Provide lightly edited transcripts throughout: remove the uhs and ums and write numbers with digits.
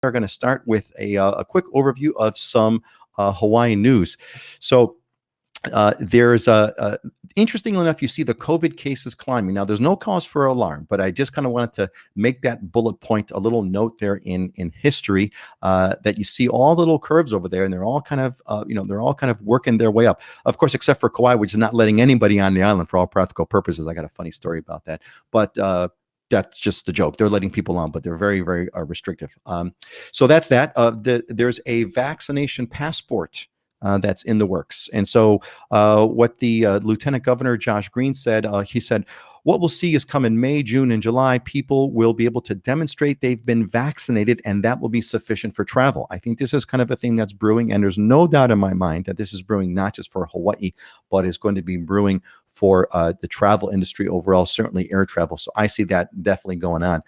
are going to start with a quick overview of some Hawaiian news. So there's interestingly enough, you see the COVID cases climbing. Now, there's no cause for alarm, but I just kind of wanted to make that bullet point, a little note there in history, that you see all the little curves over there, and they're all kind of they're all kind of working their way up. Of course, except for Kauai, which is not letting anybody on the island for all practical purposes. I got a funny story about that, but that's just the joke. They're letting people on, but they're very, very restrictive. So that's that. There's a vaccination passport that's in the works. And so what the Lieutenant Governor Josh Green said, he said, what we'll see is come in May, June, and July, people will be able to demonstrate they've been vaccinated, and that will be sufficient for travel. I think this is kind of a thing that's brewing, and there's no doubt in my mind that this is brewing not just for Hawaii, but is going to be brewing for the travel industry overall, certainly air travel. So I see that definitely going on.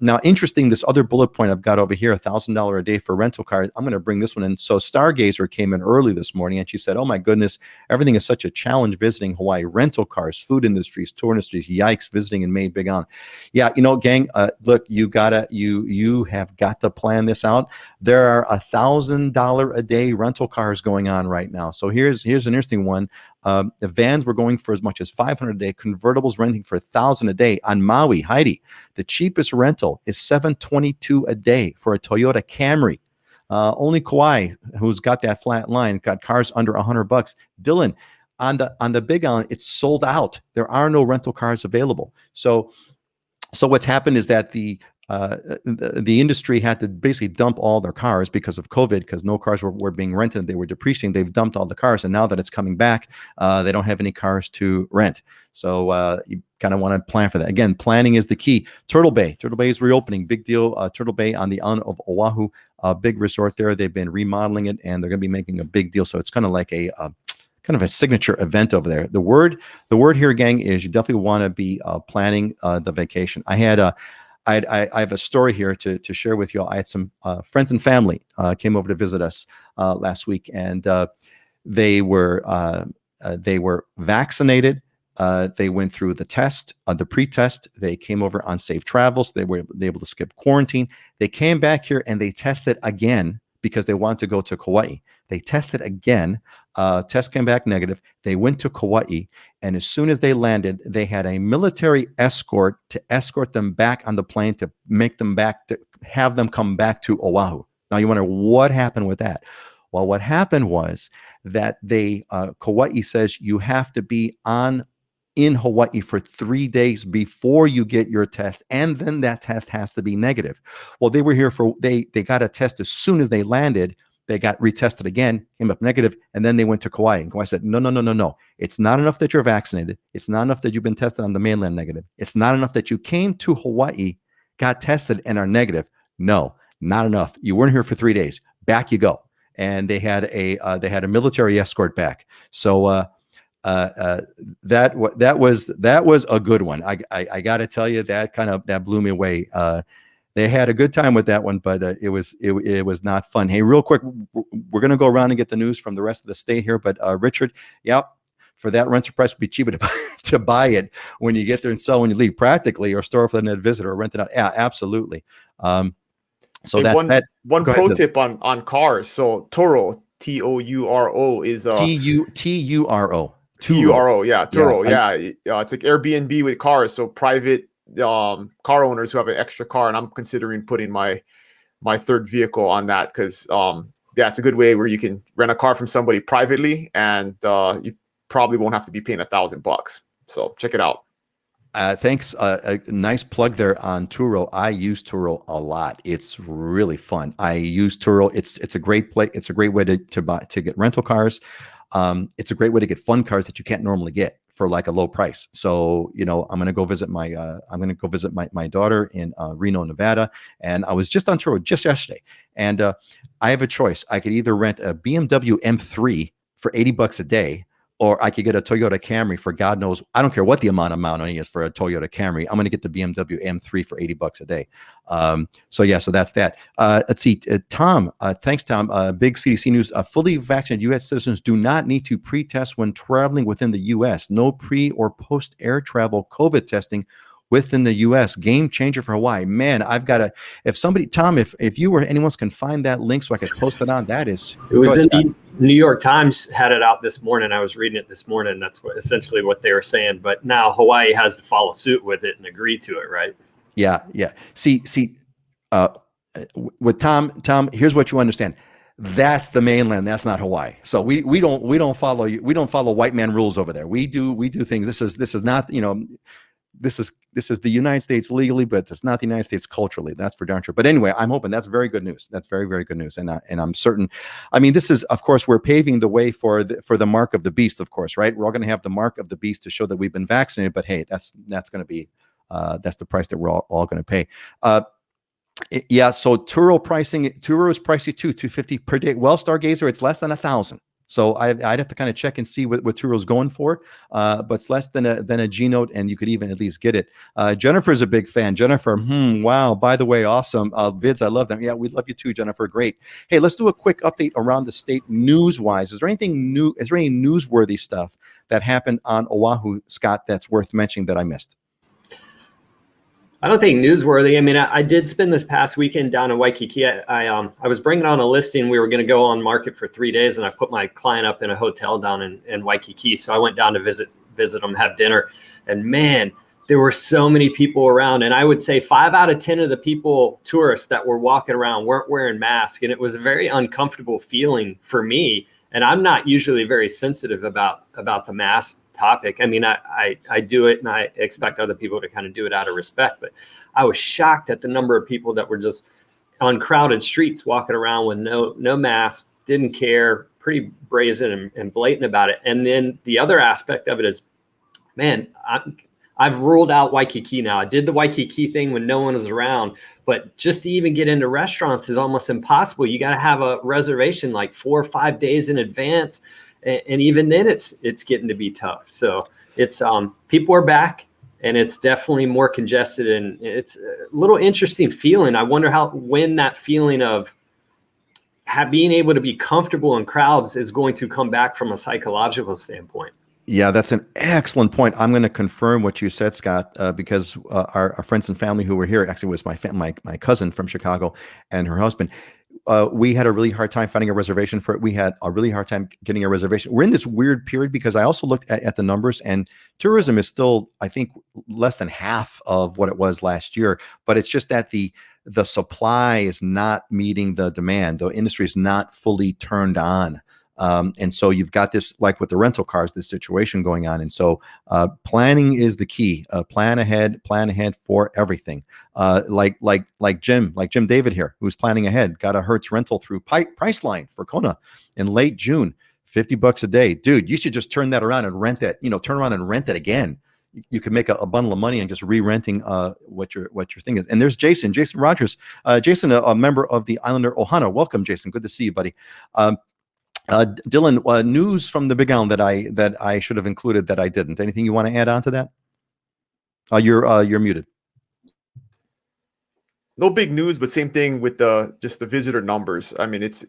Now, interesting, this other bullet point I've got over here, $1,000 a day for rental cars. I'm going to bring this one in. So Stargazer came in early this morning, and she said, oh my goodness, everything is such a challenge visiting Hawaii. Rental cars, food industries, tour industries, yikes, visiting in May, big on. Yeah, gang, look, you have got to plan this out. There are $1,000 a day rental cars going on right now. So here's an interesting one. The vans were going for as much as $500 a day. Convertibles renting for $1,000 a day on Maui. Heidi, the cheapest rental is $722 a day for a Toyota Camry. Only Kauai, who's got that flat line, got cars under $100. Dylan, on the Big Island, it's sold out. There are no rental cars available. So what's happened is that the industry had to basically dump all their cars because of COVID, because no cars were being rented. They were depreciating. They've dumped all the cars. And now that it's coming back, they don't have any cars to rent. So you kind of want to plan for that. Again, planning is the key. Turtle Bay is reopening. Big deal. Turtle Bay on the island of Oahu, a big resort there. They've been remodeling it, and they're going to be making a big deal. So it's kind of like a kind of a signature event over there. The word here, gang, is you definitely want to be planning the vacation. I have a story here to share with you all. I had some friends and family came over to visit us last week, and they were vaccinated. They went through the test, the pre-test. They came over on safe travels. They were able to skip quarantine. They came back here and they tested again because they wanted to go to Kauai. They tested again. Test came back negative. They went to Kauai, and as soon as they landed, they had a military escort to escort them back on the plane to make them back, to have them come back to Oahu. Now you wonder what happened with that. Well, what happened was that Kauai says you have to be in Hawaii for 3 days before you get your test, and then that test has to be negative. Well, they were here they got a test as soon as they landed. They got retested again, came up negative, and then they went to Kauai. And Kauai said, no. It's not enough that you're vaccinated. It's not enough that you've been tested on the mainland negative. It's not enough that you came to Hawaii, got tested, and are negative. No, not enough. You weren't here for 3 days. Back you go. And they had a military escort back. So that was a good one. I got to tell you, that blew me away. They had a good time with that one, but it was not fun. Hey, real quick, we're going to go around and get the news from the rest of the state here. But Richard, yep, for that rental price would be cheaper to buy it when you get there and sell when you leave, practically, or store for the net visit or rent it out. Yeah, absolutely. So hey, that's that. One pro tip on cars. So Turo, Touro is Turo. Turo, yeah, Turo, yeah. It's like Airbnb with cars. So private car owners who have an extra car, and I'm considering putting my third vehicle on that because it's a good way where you can rent a car from somebody privately, and you probably won't have to be paying $1,000. So check it out. Thanks. A nice plug there on Turo. I use Turo a lot. It's really fun. I use Turo. It's a great place. It's a great way to get rental cars. It's a great way to get fun cars that you can't normally get for like a low price. So, I'm going to go visit my daughter in Reno, Nevada. And I was just on Turo just yesterday. And I have a choice. I could either rent a BMW M3 for $80 a day, or I could get a Toyota Camry for God knows, I don't care what the amount of money is for a Toyota Camry. I'm going to get the BMW M3 for $80 a day. So that's that. Let's see. Tom, thanks, Tom. Big CDC news. Fully vaccinated U.S. citizens do not need to pre-test when traveling within the U.S. No pre or post air travel COVID testing within the U.S. Game changer for Hawaii. Man, I've got to. If somebody, Tom, if you or anyone can find that link so I could post it on, that is. It was in the New York Times had it out this morning. I was reading it this morning. That's essentially what they were saying. But now Hawaii has to follow suit with it and agree to it, right? Yeah. See, with Tom, here's what you understand. That's the mainland. That's not Hawaii. So we don't follow white man rules over there. We do things. This is not, this is the United States legally, but it's not the United States culturally. That's for darn sure. But anyway, I'm hoping that's very good news. That's very, very good news. And I'm certain. I mean, this is, of course, we're paving the way for the mark of the beast, of course, right? We're all going to have the mark of the beast to show that we've been vaccinated. But hey, that's going to be that's the price that we're all going to pay. Yeah. So Turo is pricey too, $250 per day. Well, Stargazer, it's less than 1,000. So I'd have to kind of check and see what Turo's going for, but it's less than a G Note, and you could even at least get it. Jennifer's a big fan. Jennifer, wow. By the way, awesome vids. I love them. Yeah, we love you too, Jennifer. Great. Hey, let's do a quick update around the state news-wise. Is there anything new? Is there any newsworthy stuff that happened on Oahu, Scott, that's worth mentioning that I missed? I don't think newsworthy. I mean, I did spend this past weekend down in Waikiki. I was bringing on a listing. We were going to go on market for 3 days, and I put my client up in a hotel down in Waikiki. So I went down to visit them, have dinner, and man, there were so many people around. And I would say 5 out of 10 of the tourists that were walking around weren't wearing masks, and it was a very uncomfortable feeling for me. And I'm not usually very sensitive about the mask topic. I mean, I do it, and I expect other people to kind of do it out of respect. But I was shocked at the number of people that were just on crowded streets walking around with no mask, didn't care, pretty brazen and blatant about it. And then the other aspect of it is, man, I've ruled out Waikiki now. I did the Waikiki thing when no one was around, but just to even get into restaurants is almost impossible. You got to have a reservation like 4 or 5 days in advance. And even then it's getting to be tough. So it's, people are back, and it's definitely more congested, and it's a little interesting feeling. I wonder when that feeling of being able to be comfortable in crowds is going to come back from a psychological standpoint. Yeah, that's an excellent point. I'm going to confirm what you said, Scott, because our friends and family who were here, actually was my cousin from Chicago and her husband. We had a really hard time finding a reservation for it. We had a really hard time getting a reservation. We're in this weird period because I also looked at the numbers, and tourism is still, I think, less than half of what it was last year. But it's just that the supply is not meeting the demand. The industry is not fully turned on. And so you've got this, like with the rental cars, this situation going on. And so planning is the key. Plan ahead for everything. Like Jim David here, who's planning ahead, got a Hertz rental through Priceline for Kona in late June, $50 a day. Dude, you should just turn that around and rent it, turn around and rent it again. You could make a bundle of money and just re-renting what your thing is. And there's Jason Rogers. Jason, a member of the Islander Ohana. Welcome, Jason. Good to see you, buddy. Dylan, news from the Big Island that I should have included that I didn't. Anything you want to add on to that? You're muted. No big news, but same thing with just the visitor numbers. I mean, it's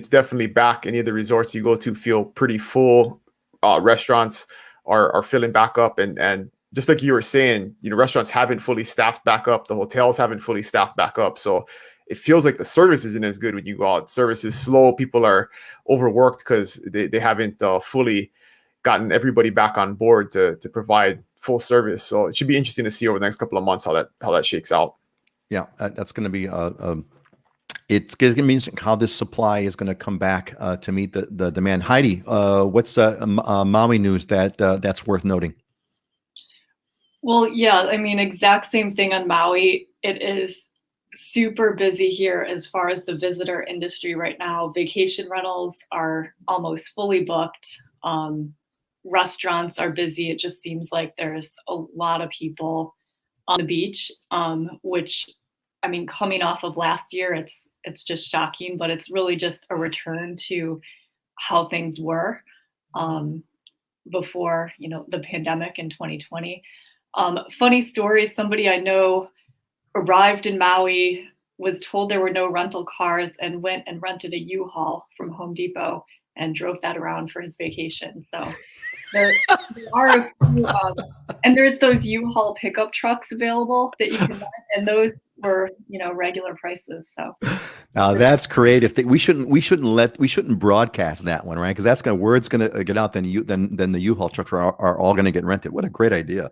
definitely back. Any of the resorts you go to feel pretty full. Restaurants are filling back up, and just like you were saying, restaurants haven't fully staffed back up. The hotels haven't fully staffed back up. So it feels like the service isn't as good when you go out. Service is slow. People are overworked because they haven't fully gotten everybody back on board to provide full service. So it should be interesting to see over the next couple of months how that shakes out. Yeah, that's going to be it's going to be interesting how this supply is going to come back to meet the demand. Heidi, what's Maui news that's worth noting? Well, yeah, I mean, exact same thing on Maui. It is super busy here as far as the visitor industry right now. Vacation rentals are almost fully booked. Restaurants are busy. It just seems like there's a lot of people on the beach, which, I mean, coming off of last year, it's just shocking, but it's really just a return to how things were before, the pandemic in 2020. Funny story, somebody I know arrived in Maui, was told there were no rental cars, and went and rented a U-Haul from Home Depot and drove that around for his vacation. So There are a few, and there's those U-Haul pickup trucks available that you can rent, and those were, regular prices. So now that's creative. We shouldn't broadcast that one, right? Because word's gonna get out. Then the U-Haul trucks are all gonna get rented. What a great idea!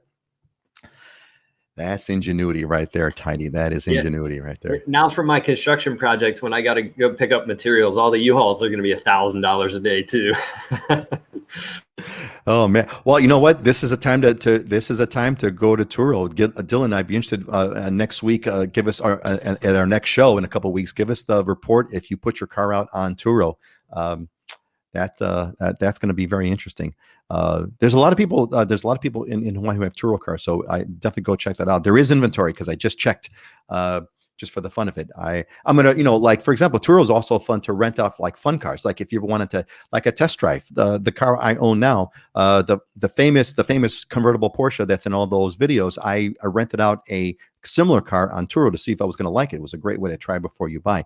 That's ingenuity right there, Tidy. That is ingenuity right there. Now for my construction projects, when I got to go pick up materials, all the U-Hauls are going to be $1,000 a day too. Oh man! Well, you know what? This is a time to go to Turo. Dylan, I'd be interested next week. Give us at our next show in a couple of weeks. Give us the report if you put your car out on Turo. That's going to be very interesting. There's a lot of people. There's a lot of people in Hawaii who have Turo cars, so I definitely go check that out. There is inventory because I just checked, just for the fun of it. I'm gonna, like for example, Turo is also fun to rent out like fun cars. Like if you wanted to, like a test drive, the car I own now, the famous convertible Porsche that's in all those videos. I rented out a similar car on Turo to see if I was going to like it. It was a great way to try before you buy.